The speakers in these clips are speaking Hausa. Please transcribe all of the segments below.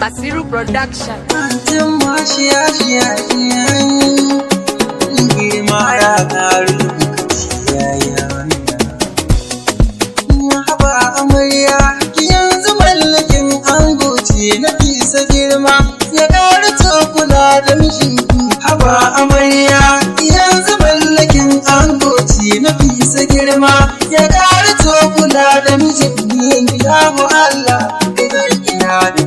Basiru Production. Antin ma shiya girma ya karu yaya haba amarya ki yanzu mallakin ango ce na fisa girma ya karu kula da mijinki. Haba amarya ki yanzu mallakin ango ce na fisa girma ya karu kula da mijinki. Ya mu Allah ina da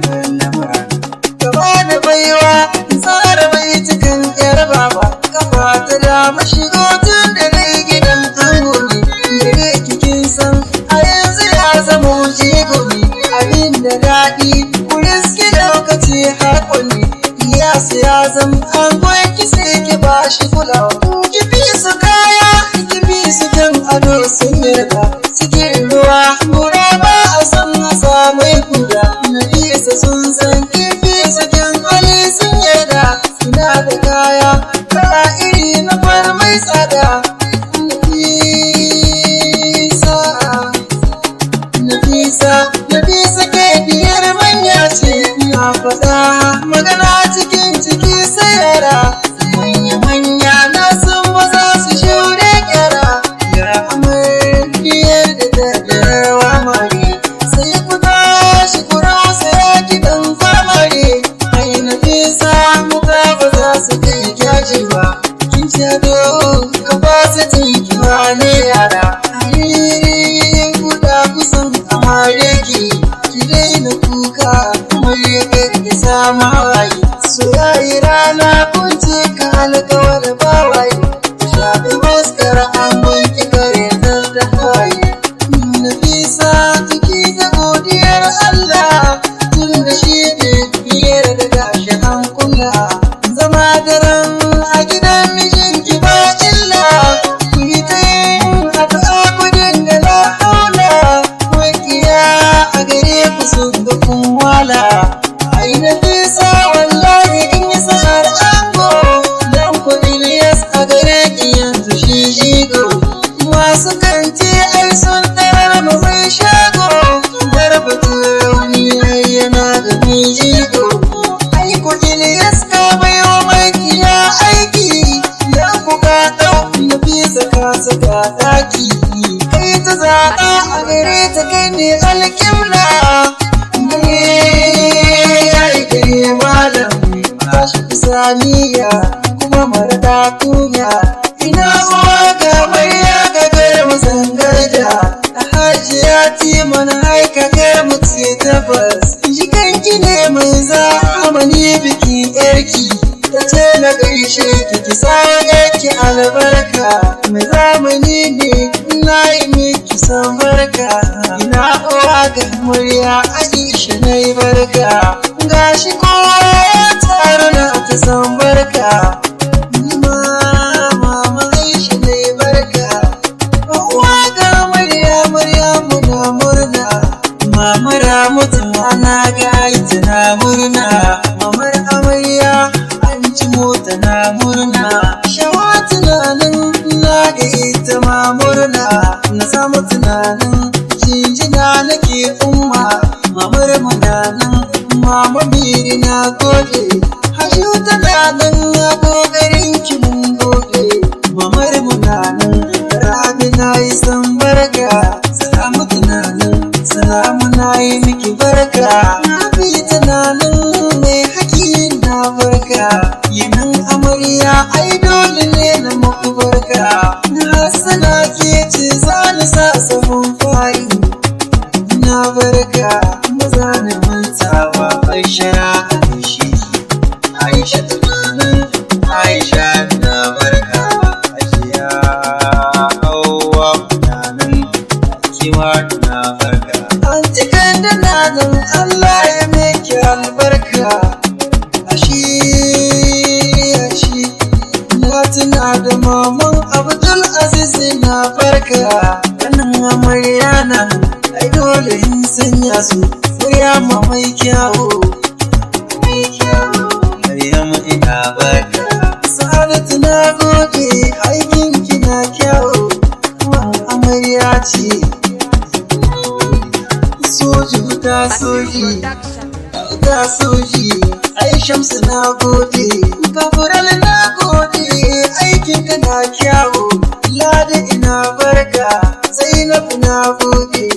da baiwa tsara bai cikin yar baba kafa ta dama shigo tun da dai gidan ango ne gare kikin san a yanzu ya zama jigo ne abin da daɗi kuriski lokaci hakuri ya zama ango ki sai ki ba shi kulawa ki fi su kaya ki fi su kan ado sun yarda cikin ruwa mura ba a san a samu kuda na isa sun san da kaya kala iri na fara mai tsada. Nafisa ke biyar manya ce na faɗa magana cikin ciki sai yara manya na sun maza su shure kyara ga amaryar da daddarawa mare sai ku tashi ku rausa ya gidan famare ai Nafisa muka ba za su kai kyaji ba kin shado ka ba su tinkiwa ne yara ayi guda kusan amare ki daina kuka amarya ki samu hawaye soyayi rana kun ce ka alkawar bawaye shafi maskara an wanki kare nan da hawaye Nafisa ciki da godiyar Allah tun da shi ne biyar da gashi an kula zama daren a gidan mijinki ba illa ku yi ta yin addu'a ku dinga la haula wakiya a gare ku sun ga kun wala ai Nafisa wallahi kin yi sa'ar ango dan ku Ilyas a gare ki yanzu shi jigo masu kanti ai sun tarar mu mai shago darbatu rauni yana da jigo ai ku Ilyas ka bayo makiya aiki dan ku ka dau Nafisa ka saka daki kai ta zaɓa a gare ta kai ne alƙibla malam tashi kusaniya kuma marada kunya ina ga maiya ga garmu zangaja a hajiya ti mana haika garmu ce tabbas jikanki ne mai zamani biki yarki ta ce na gaishe ki sa yake albarka mai zamani ne na yi miki san barka ina uwa ga murya Aisha na yi barka gashi kowa ya taru na ta san barka mama Aisha na yi barka uwa ga murya muna murna mamar Ramatu na ga ita na murna mamar amarya an ci mota na murna Shawatu na nan na ga ita ma murna na samu tunanin jinjina nake umma mamar mu na nan mama biri na gode Haju tana nan na kokarin ki mun gode mamar mu na nan Rabi na yi san barka salamu tunanin salamu na yi miki barka Nabi tunanin mai haki na barka yinan amarya ai dole ne na muku barka Hassana ke ce za ni sa sabon fari na barka maza na mantawa Aisha Aisha tunanin Aisha na barka Ajiya Hauwa tunanin kima na barka an cikin da nanin Allah ya miki albarka ashi na tuna da maman Abdul Aziz na barka kanin amarya nan ai dole in sanya su Maryama mai kyawu Maryama ina barka Sa'adatu na gode aikin ki na kyawu amarya ce soji ta soji ga soji ai Shamsu na gode, Gafural na gode, aikin ka na kyawu, Ladi ina barka, Zainabu na gode,